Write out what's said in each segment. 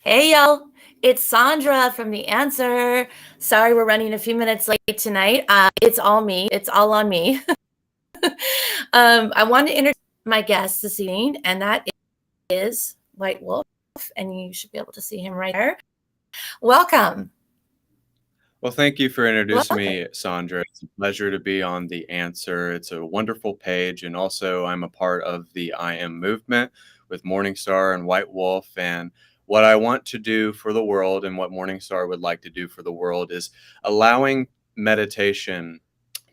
Hey y'all, it's Sandra from The Answer. Sorry we're running a few minutes late tonight. It's all me, it's all on me. I want to introduce my guest this evening, and that is White Wolf, and you should be able to see him right there. Welcome. Well, thank you for introducing Welcome. me, Sandra. It's a pleasure to be on The Answer. It's a wonderful page, and also I'm a part of the I Am movement with Morningstar and White Wolf. And what I want to do for the world and what Morningstar would like to do for the world is allowing meditation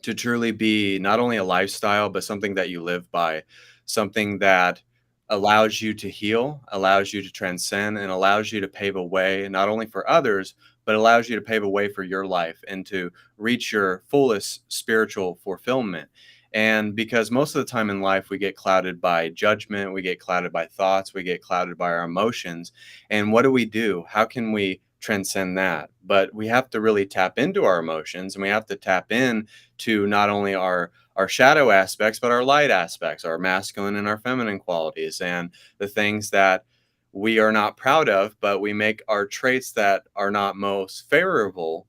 to truly be not only a lifestyle, but something that you live by, something that allows you to heal, allows you to transcend, and allows you to pave a way not only for others, but allows you to pave a way for your life and to reach your fullest spiritual fulfillment. And because most of the time in life, we get clouded by judgment, we get clouded by thoughts, we get clouded by our emotions. And what do? How can we transcend that? But we have to really tap into our emotions, and we have to tap in to not only our shadow aspects, but our light aspects, our masculine and our feminine qualities, and the things that we are not proud of, but we make our traits that are not most favorable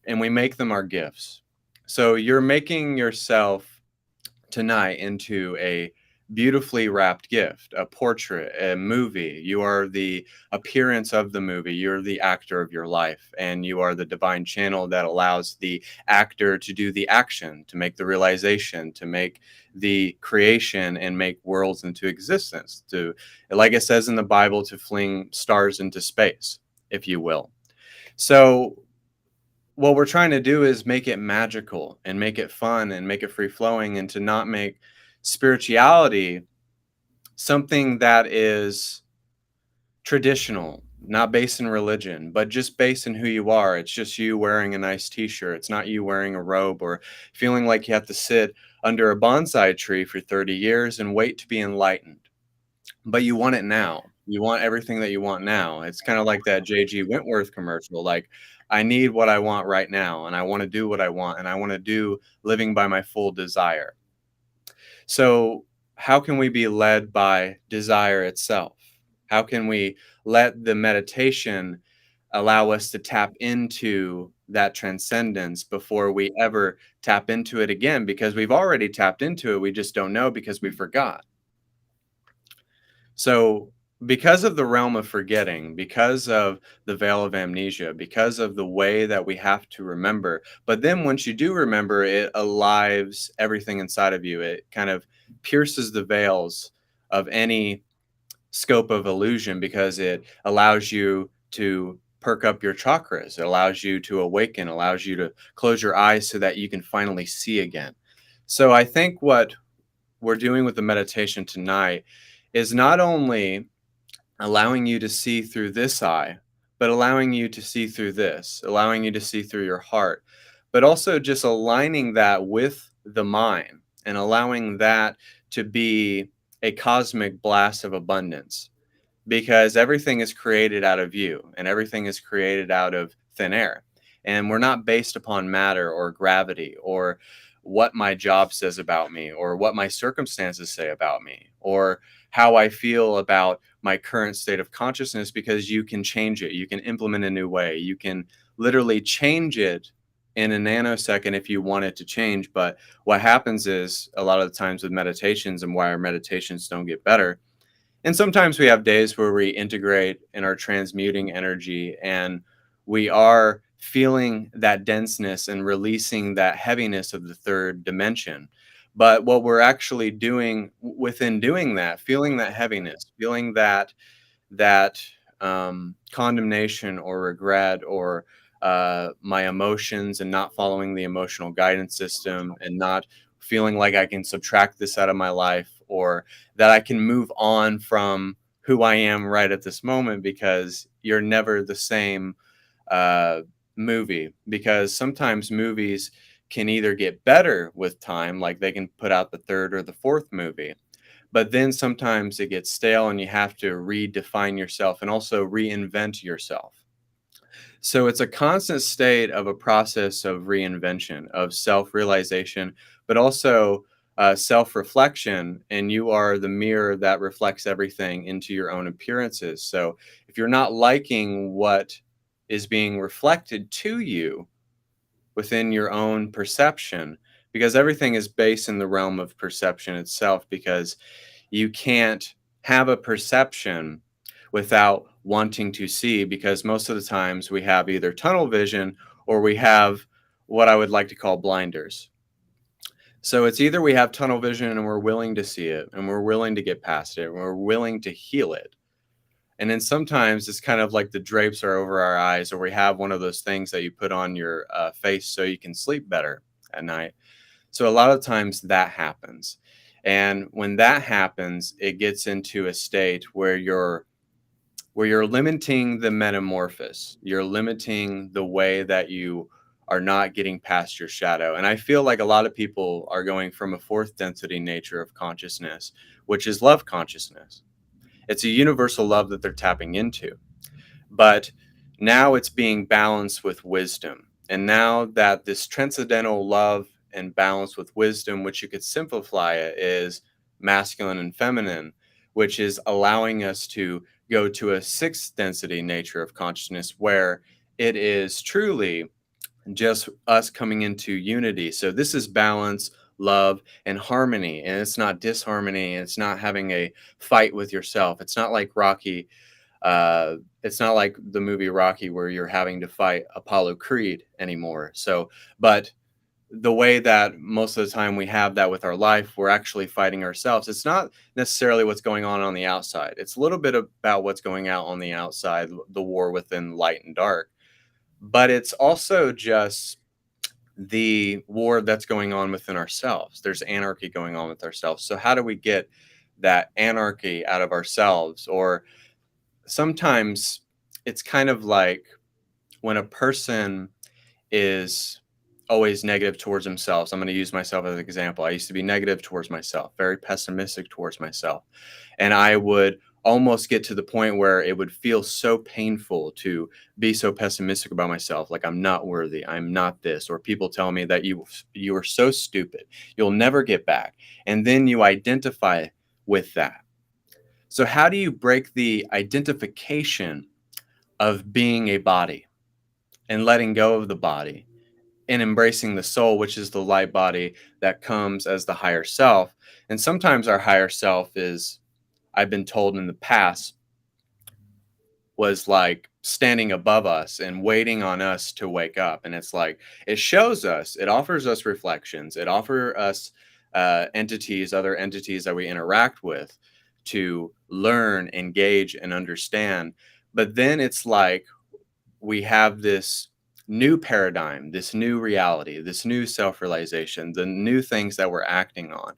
and we make them our gifts. So you're making yourself tonight into a beautifully wrapped gift, a portrait, a movie. You are the appearance of the movie. You're the actor of your life, and you are the divine channel that allows the actor to do the action, to make the realization, to make the creation and make worlds into existence, to, like it says in the Bible, to fling stars into space, if you will. So what we're trying to do is make it magical and make it fun and make it free flowing, and to not make spirituality something that is traditional, not based in religion, but just based in who you are. It's just you wearing a nice t-shirt. It's not you wearing a robe or feeling like you have to sit under a bonsai tree for 30 years and wait to be enlightened. But you want it now. You want everything that you want now. It's kind of like that J.G. Wentworth commercial. Like, I need what I want right now, and I want to do what I want, and I want to do living by my full desire. So, how can we be led by desire itself? How can we let the meditation allow us to tap into that transcendence before we ever tap into it again? Because we've already tapped into it, we just don't know because we forgot. So, because of the realm of forgetting, because of the veil of amnesia, because of the way that we have to remember, but then once you do remember, it alives everything inside of you. It kind of pierces the veils of any scope of illusion because it allows you to perk up your chakras. It allows you to awaken, allows you to close your eyes so that you can finally see again. So, I think what we're doing with the meditation tonight is not only allowing you to see through this eye, but allowing you to see through this, allowing you to see through your heart, but also just aligning that with the mind and allowing that to be a cosmic blast of abundance, because everything is created out of you and everything is created out of thin air. And we're not based upon matter or gravity or what my job says about me or what my circumstances say about me or how I feel about my current state of consciousness, because you can change it. You can implement a new way. You can literally change it in a nanosecond if you want it to change. But what happens is a lot of the times with meditations, and why our meditations don't get better, and sometimes we have days where we integrate and are transmuting energy, and we are feeling that denseness and releasing that heaviness of the third dimension. But what we're actually doing within doing that, feeling that heaviness, feeling that condemnation or regret or my emotions, and not following the emotional guidance system and not feeling like I can subtract this out of my life, or that I can move on from who I am right at this moment, because you're never the same uh, movie. Because sometimes movies can either get better with time, like they can put out the third or the fourth movie, but then sometimes it gets stale and you have to redefine yourself and also reinvent yourself. So it's a constant state of a process of reinvention, of self realization, but also self-reflection, and you are the mirror that reflects everything into your own appearances. So if you're not liking what is being reflected to you within your own perception, because everything is based in the realm of perception itself, because you can't have a perception without wanting to see, because most of the times we have either tunnel vision or we have what I would like to call blinders. So it's either we have tunnel vision and we're willing to see it and we're willing to get past it and we're willing to heal it. And then sometimes it's kind of like the drapes are over our eyes, or we have one of those things that you put on your face so you can sleep better at night. So a lot of times that happens. And when that happens, it gets into a state where you're limiting the metamorphosis. You're limiting the way that you are not getting past your shadow. And I feel like a lot of people are going from a fourth density nature of consciousness, which is love consciousness. It's a universal love that they're tapping into. But now it's being balanced with wisdom. And now that this transcendental love and balance with wisdom, which you could simplify it, is masculine and feminine, which is allowing us to go to a sixth density nature of consciousness where it is truly just us coming into unity. So this is balance, love, and harmony. And it's not disharmony. It's not having a fight with yourself. It's not like Rocky. It's not like the movie Rocky where you're having to fight Apollo Creed anymore. So, but the way that most of the time we have that with our life, we're actually fighting ourselves. It's not necessarily what's going on the outside. It's a little bit about what's going out on the outside, the war within light and dark. But it's also just the war that's going on within ourselves. There's anarchy going on with ourselves. So how do we get that anarchy out of ourselves? Or sometimes it's kind of like when a person is always negative towards themselves. I'm going to use myself as an example. I used to be negative towards myself, very pessimistic towards myself. And I would almost get to the point where it would feel so painful to be so pessimistic about myself, like I'm not worthy, I'm not this, or people tell me that you are so stupid, you'll never get back. And then you identify with that. So how do you break the identification of being a body and letting go of the body and embracing the soul, which is the light body that comes as the higher self? And sometimes our higher self is, I've been told in the past, was like standing above us and waiting on us to wake up. And it's like, it shows us, it offers us reflections, it offers us entities, other entities that we interact with to learn, engage, and understand. But then it's like we have this new paradigm, this new reality, this new self-realization, the new things that we're acting on.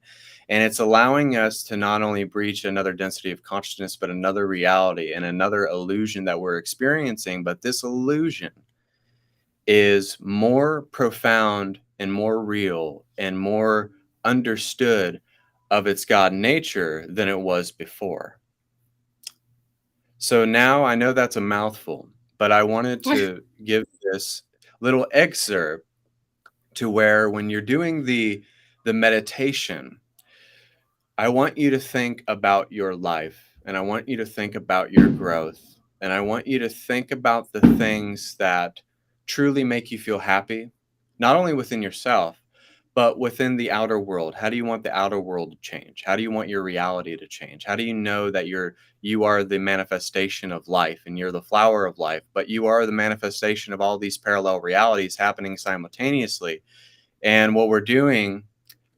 And it's allowing us to not only breach another density of consciousness, but another reality and another illusion that we're experiencing. But this illusion is more profound and more real and more understood of its God nature than it was before. So now I know that's a mouthful, but I wanted to give this little excerpt to where when you're doing the meditation, I want you to think about your life, and I want you to think about your growth, and I want you to think about the things that truly make you feel happy, not only within yourself, but within the outer world. How do you want the outer world to change? How do you want your reality to change? How do you know that you are the manifestation of life and you're the flower of life, but you are the manifestation of all these parallel realities happening simultaneously? And what we're doing,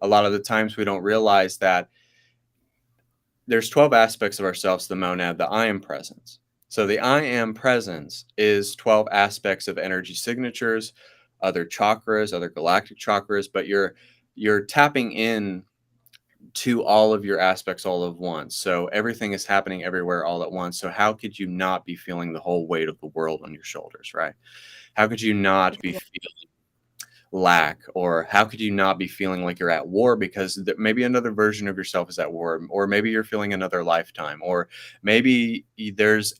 a lot of the times we don't realize that there's 12 aspects of ourselves, the monad, the I am presence. So the I am presence is 12 aspects of energy signatures, other chakras, other galactic chakras, but you're tapping in to all of your aspects all at once. So everything is happening everywhere all at once. So how could you not be feeling the whole weight of the world on your shoulders, right? How could you not be feeling lack, or how could you not be feeling like you're at war because maybe another version of yourself is at war, or maybe you're feeling another lifetime, or maybe there's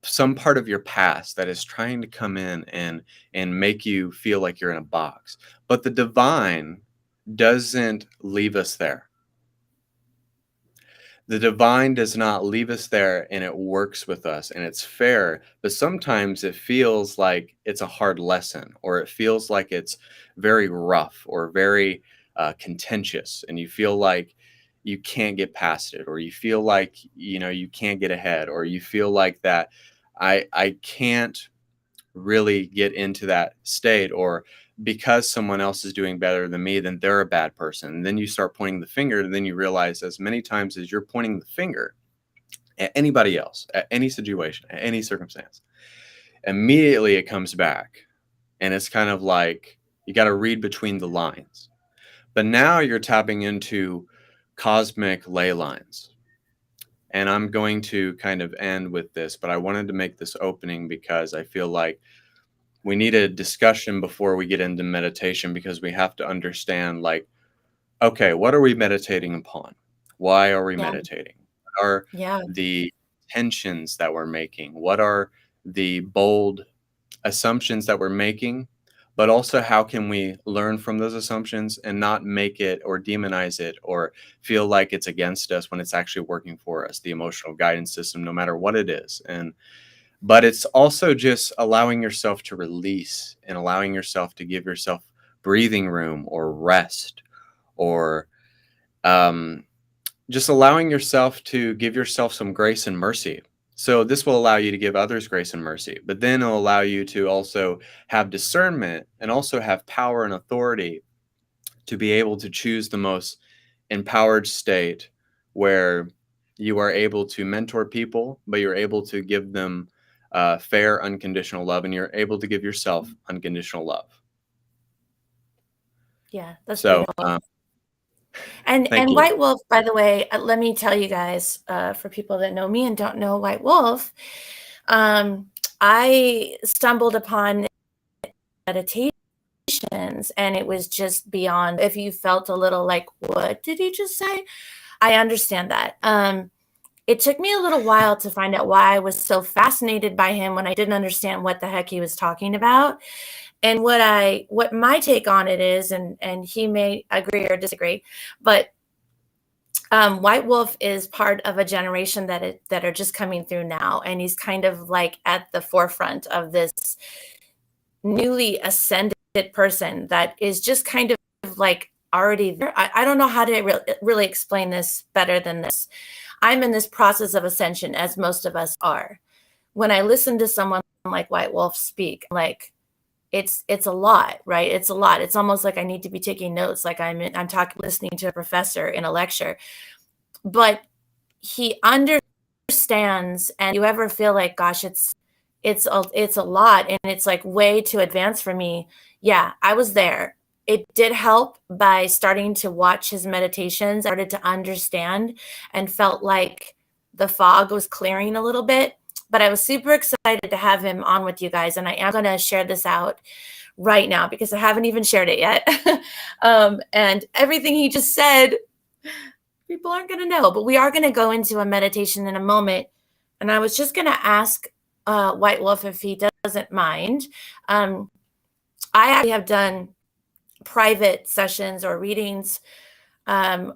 some part of your past that is trying to come in and make you feel like you're in a box. But the divine doesn't leave us there. The divine does not leave us there, and it works with us and it's fair, but sometimes it feels like it's a hard lesson, or it feels like it's very rough or very contentious, and you feel like you can't get past it, or you feel like you can't get ahead, or you feel like that I can't really get into that state, or because someone else is doing better than me, then they're a bad person. And then you start pointing the finger, and then you realize as many times as you're pointing the finger at anybody else, at any situation, at any circumstance, immediately it comes back. And it's kind of like you got to read between the lines. But now you're tapping into cosmic ley lines. And I'm going to kind of end with this, but I wanted to make this opening because I feel like we need a discussion before we get into meditation, because we have to understand, like, okay, what are we meditating upon? Why are we Yeah. meditating? What are Yeah. the tensions that we're making? What are the bold assumptions that we're making? But also, how can we learn from those assumptions and not make it or demonize it or feel like it's against us when it's actually working for us, the emotional guidance system, no matter what it is. But it's also just allowing yourself to release and allowing yourself to give yourself breathing room or rest, or um, just allowing yourself to give yourself some grace and mercy. So this will allow you to give others grace and mercy, but then it'll allow you to also have discernment and also have power and authority to be able to choose the most empowered state, where you are able to mentor people, but you're able to give them fair, unconditional love, and you're able to give yourself unconditional love. Yeah, that's So, beautiful. And thank and you. White Wolf, by the way, let me tell you guys, for people that know me and don't know White Wolf, um, I stumbled upon meditations, and it was just beyond. If you felt a little like, what did he just say? I understand that. It took me a little while to find out why I was so fascinated by him when I didn't understand what the heck he was talking about. And what my take on it is, and he may agree or disagree, but White Wolf is part of a generation that are just coming through now, and he's kind of like at the forefront of this newly ascended person that is just kind of like already there. I don't know how to really explain this better than this. I'm in this process of ascension, as most of us are. When I listen to someone like White Wolf speak, like it's a lot, right? It's a lot. It's almost like I need to be taking notes, like I'm talking, listening to a professor in a lecture. But he understands, and you ever feel like, gosh, it's a lot, and it's like way too advanced for me. Yeah, I was there. It did help by starting to watch his meditations. I started to understand and felt like the fog was clearing a little bit. But I was super excited to have him on with you guys, and I am going to share this out right now because I haven't even shared it yet. And everything he just said, people aren't going to know, but we are going to go into a meditation in a moment. And I was just going to ask White Wolf if he doesn't mind. I actually have done private sessions or readings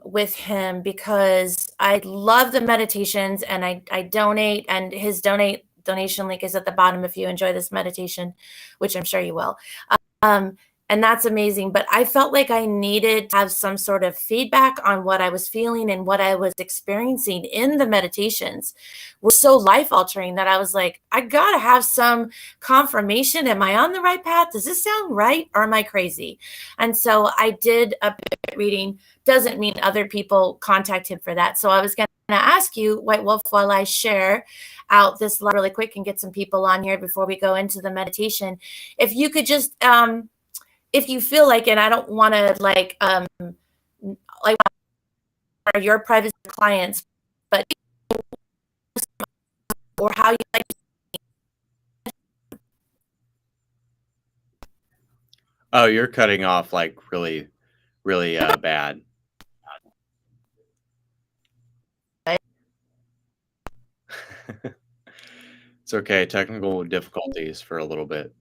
with him because I love the meditations, and I donate, and his donation link is at the bottom if you enjoy this meditation, which I'm sure you will. Um, and that's amazing. But I felt like I needed to have some sort of feedback on what I was feeling and what I was experiencing in the meditations were so life altering that I was like, I gotta have some confirmation. Am I on the right path? Does this sound right? Or am I crazy? And so I did a reading. Doesn't mean other people contact him for that. So I was going to ask you, White Wolf, while I share out this really quick and get some people on here before we go into the meditation, if you could just if you feel like it, I don't want to like your private clients, but or how you like. Oh, you're cutting off like really, really bad. It's okay. Technical difficulties for a little bit.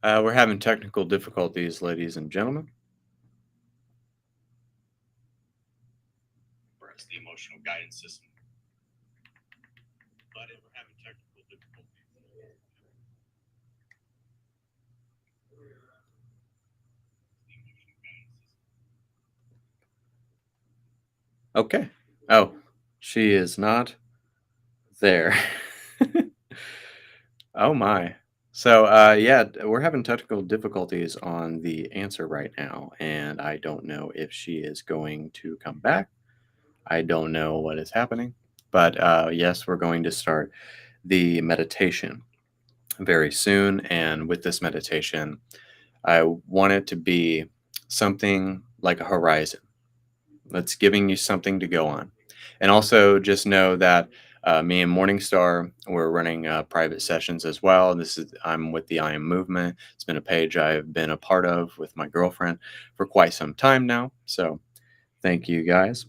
We're having technical difficulties, ladies and gentlemen. Press the emotional guidance system. But we're having technical difficulties. Okay. Oh, she is not there. Oh my. So, yeah, we're having technical difficulties on the answer right now, and I don't know if she is going to come back. I don't know what is happening, but yes, we're going to start the meditation very soon. And with this meditation, I want it to be something like a horizon that's giving you something to go on. And also just know that me and Morningstar, we're running private sessions as well. I'm with the I Am Movement. It's been a page I've been a part of with my girlfriend for quite some time now. So thank you guys.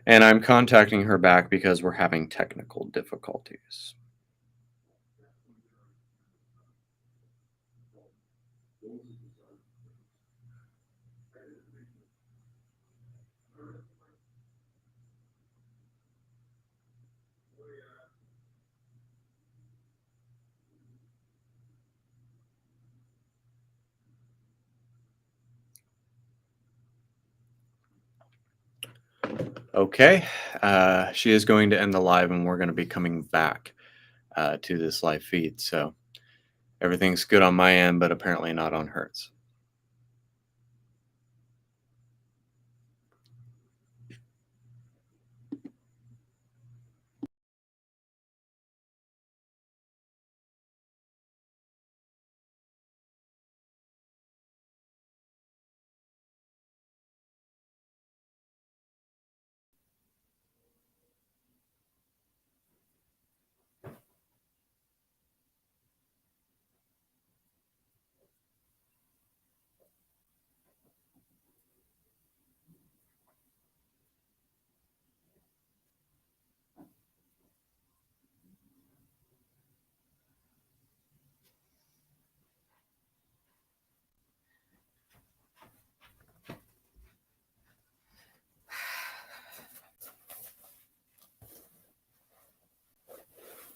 And I'm contacting her back because we're having technical difficulties. Okay, she is going to end the live, and we're going to be coming back to this live feed. So everything's good on my end, but apparently not on hers.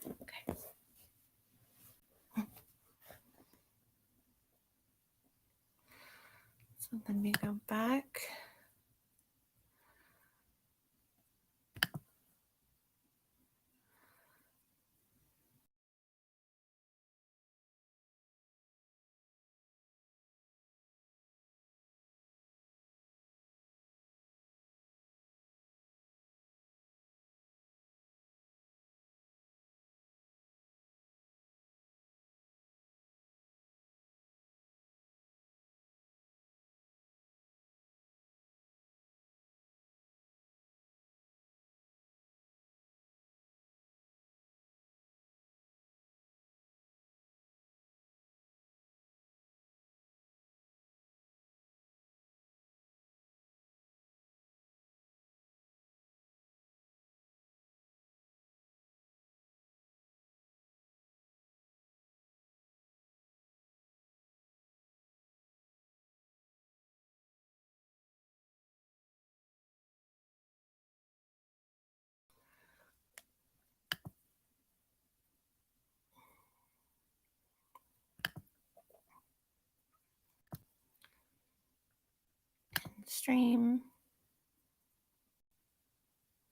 Okay. So let me go back. Stream.